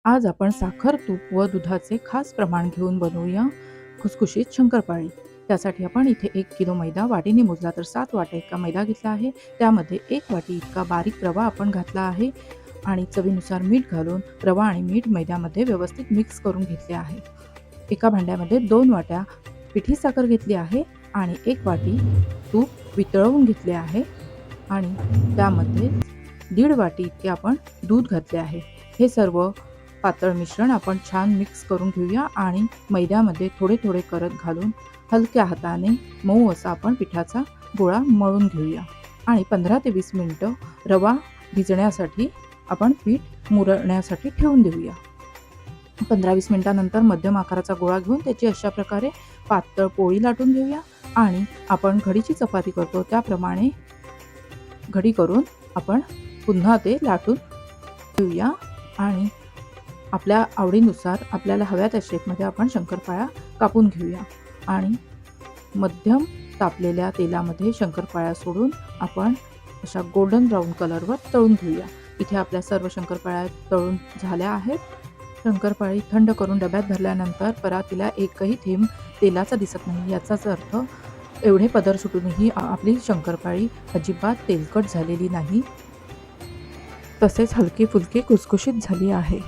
आज आपण साखर, तूप व दुधाचे खास प्रमाण घेऊन बनवूया खुसखुशीत शंकरपाळी. त्यासाठी आपण इथे 1 किलो मैदा वाटीने मोजला तर 7 वाट्या इतका मैदा घेतला आहे. त्यामध्ये 1 वाटी इतका बारीक रवा आपण घातला आहे आणि चवीनुसार मीठ घालून रवा आणि मीठ मैद्यामध्ये व्यवस्थित मिक्स करून घेतले आहे. एका भांड्यामध्ये 2 वाट्या पिठी साखर घेतली आहे आणि 1 वाटी तूप वितळवून घेतले आहे आणि त्यामध्ये 1.5 वाटी इतके आपण दूध घातले आहे. हे सर्व पातळ मिश्रण आपण छान मिक्स करून घेऊया आणि मैद्यामध्ये थोडे थोडे करत घालून हलक्या हाताने मऊ असा आपण पिठाचा गोळा मळून घेऊया आणि 15 ते 20 मिनिटं रवा भिजण्यासाठी आपण पीठ मुरण्यासाठी ठेवून देऊया. 15-20 मिनिटानंतर मध्यम आकाराचा गोळा घेऊन त्याची अशा प्रकारे पातळ पोळी लाटून घेऊया आणि आपण घडीची चपाती करतो त्याप्रमाणे घडी करून आपण पुन्हा ते लाटून घेऊया आणि आपल्या आवडीनुसार आपल्याला हव्या त्या शेपमध्ये आपण शंकरपाळ्या कापून घेऊया आणि मध्यम तापलेल्या तेलामध्ये शंकरपाळ्या सोडून आपण अशा गोल्डन ब्राऊन कलरवर तळून घेऊया. इथे आपल्या सर्व शंकरपाळ्या तळून झाल्या आहेत. शंकरपाळी थंड करून डब्यात भरल्यानंतर परातीला एकही थेंब तेलाचा दिसत नाही. याचाच अर्थ एवढे पदर सुटूनही आपली शंकरपाळी अजिबात तेलकट झालेली नाही, तसेच हलकी फुलकी खुसखुशीत झाली आहे.